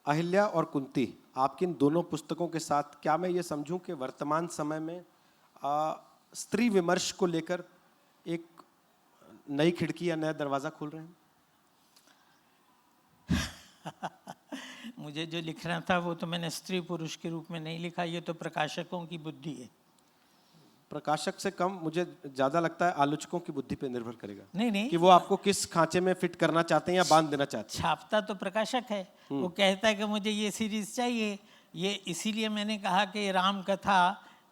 अहिल्या और कुंती, आपकी इन दोनों पुस्तकों के साथ क्या मैं ये समझूं कि वर्तमान समय में स्त्री विमर्श को लेकर एक नई खिड़की या नया दरवाजा खोल रहे हैं? मुझे जो लिखना था वो तो मैंने स्त्री पुरुष के रूप में नहीं लिखा, ये तो प्रकाशकों की बुद्धि है। प्रकाशक से कम मुझे ज्यादा लगता है आलोचकों की बुद्धि पे निर्भर करेगा। नहीं कि वो आपको किस खांचे में फिट करना चाहते हैं या बांध देना चाहते हैं। छापता तो प्रकाशक है, वो कहता है कि मुझे ये सीरीज चाहिए, ये इसीलिए मैंने कहा कि राम कथा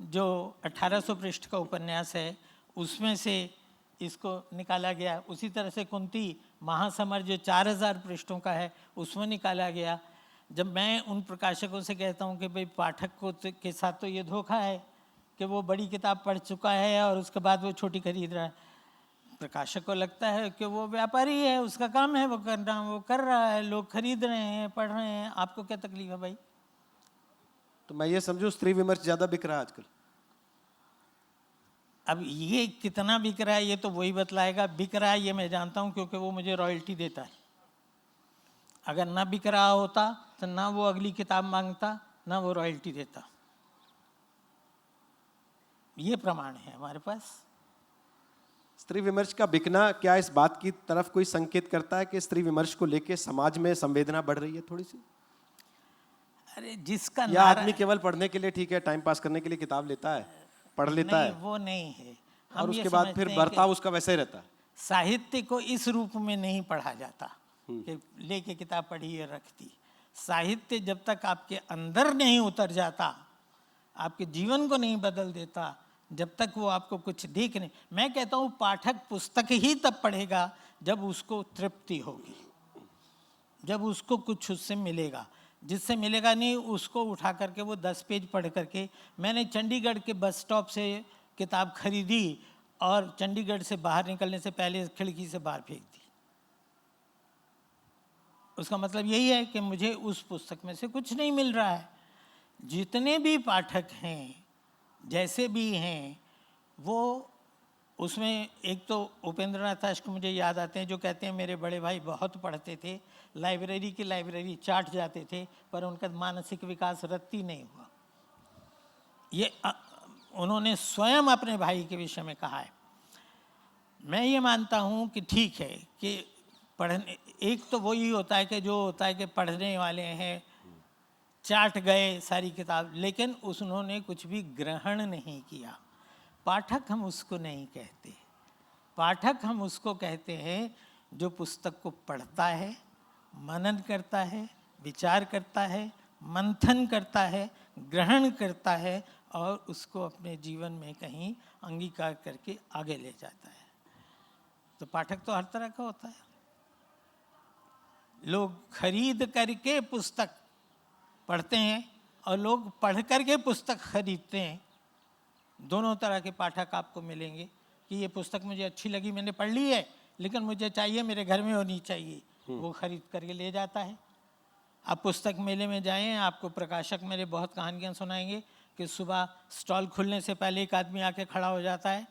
जो 1800 पृष्ठ का उपन्यास है उसमें से इसको निकाला गया। उसी तरह से कुंती महासमर जो 4000 पृष्ठों का है उसमें निकाला गया। जब मैं उन प्रकाशकों से कहता हूँ कि भाई पाठक को के साथ तो ये धोखा है कि वो बड़ी किताब पढ़ चुका है और उसके बाद वो छोटी खरीद रहा है, प्रकाशक को लगता है कि वो व्यापारी है, उसका काम है वो करना, वो कर रहा है, लोग खरीद रहे हैं, पढ़ रहे हैं, आपको क्या तकलीफ है भाई? तो मैं ये समझूं स्त्री विमर्श ज्यादा बिक रहा है आजकल। अब ये कितना बिक रहा है ये तो वही बतलाएगा। बिक रहा है ये मैं जानता हूँ क्योंकि वो मुझे रॉयल्टी देता है। अगर ना बिक रहा होता तो ना वो अगली किताब मांगता, ना वो रॉयल्टी देता। ये प्रमाण है हमारे पास। स्त्री विमर्श का बिकना क्या इस बात की तरफ कोई संकेत करता है कि स्त्री विमर्श को लेके समाज में संवेदना बढ़ रही है थोड़ी सी? अरे जिसका या आदमी केवल पढ़ने के लिए, ठीक है, टाइम पास करने के लिए किताब लेता है, पढ़ लेता नहीं, है, वो नहीं है। और उसके बाद फिर बर्ताव उसका वैसा ही रहता है। साहित्य को इस रूप में नहीं पढ़ा जाता कि लेके किताब पढ़ी और रख दी। साहित्य जब तक आपके अंदर नहीं उतर जाता, आपके जीवन को नहीं बदल देता, जब तक वो आपको कुछ देख नहीं। मैं कहता हूँ पाठक पुस्तक ही तब पढ़ेगा जब उसको तृप्ति होगी, जब उसको कुछ उससे मिलेगा। जिससे मिलेगा नहीं उसको उठा करके वो 10 पेज पढ़ करके। मैंने चंडीगढ़ के बस स्टॉप से किताब खरीदी और चंडीगढ़ से बाहर निकलने से पहले खिड़की से बाहर फेंक दी। उसका मतलब यही है कि मुझे उस पुस्तक में से कुछ नहीं मिल रहा है। जितने भी पाठक हैं, जैसे भी हैं, वो उसमें एक तो उपेंद्र नाथ अश्क मुझे याद आते हैं जो कहते हैं मेरे बड़े भाई बहुत पढ़ते थे, लाइब्रेरी की लाइब्रेरी चाट जाते थे, पर उनका मानसिक विकास रत्ती नहीं हुआ। ये उन्होंने स्वयं अपने भाई के विषय में कहा है। मैं ये मानता हूँ कि ठीक है कि पढ़ने, एक तो वही होता है कि जो होता है कि पढ़ने वाले हैं चाट गए सारी किताब, लेकिन उन्होंने कुछ भी ग्रहण नहीं किया। पाठक हम उसको नहीं कहते। पाठक हम उसको कहते हैं जो पुस्तक को पढ़ता है, मनन करता है, विचार करता है, मंथन करता है, ग्रहण करता है और उसको अपने जीवन में कहीं अंगीकार करके आगे ले जाता है। तो पाठक तो हर तरह का होता है। लोग खरीद करके पुस्तक पढ़ते हैं और लोग पढ़ करके पुस्तक खरीदते हैं। दोनों तरह के पाठक आपको मिलेंगे कि ये पुस्तक मुझे अच्छी लगी, मैंने पढ़ ली है, लेकिन मुझे चाहिए, मेरे घर में होनी चाहिए, वो खरीद करके ले जाता है। आप पुस्तक मेले में जाएं, आपको प्रकाशक मेरे बहुत कहानियाँ सुनाएंगे कि सुबह स्टॉल खुलने से पहले एक आदमी आके खड़ा हो जाता है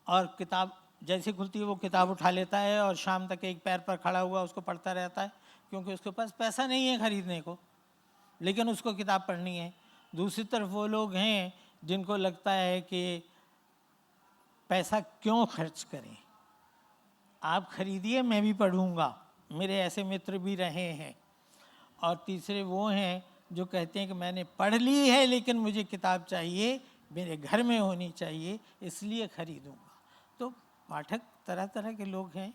और किताब जैसे खुलती है वो किताब उठा लेता है और शाम तक एक पैर पर खड़ा हुआ उसको पढ़ता रहता है, क्योंकि उसके पास पैसा नहीं है खरीदने को, लेकिन उसको किताब पढ़नी है। दूसरी तरफ वो लोग हैं जिनको लगता है कि पैसा क्यों खर्च करें, आप खरीदिए, मैं भी पढ़ूंगा। मेरे ऐसे मित्र भी रहे हैं। और तीसरे वो हैं जो कहते हैं कि मैंने पढ़ ली है लेकिन मुझे किताब चाहिए, मेरे घर में होनी चाहिए, इसलिए खरीदूंगा। तो पाठक तरह तरह के लोग हैं।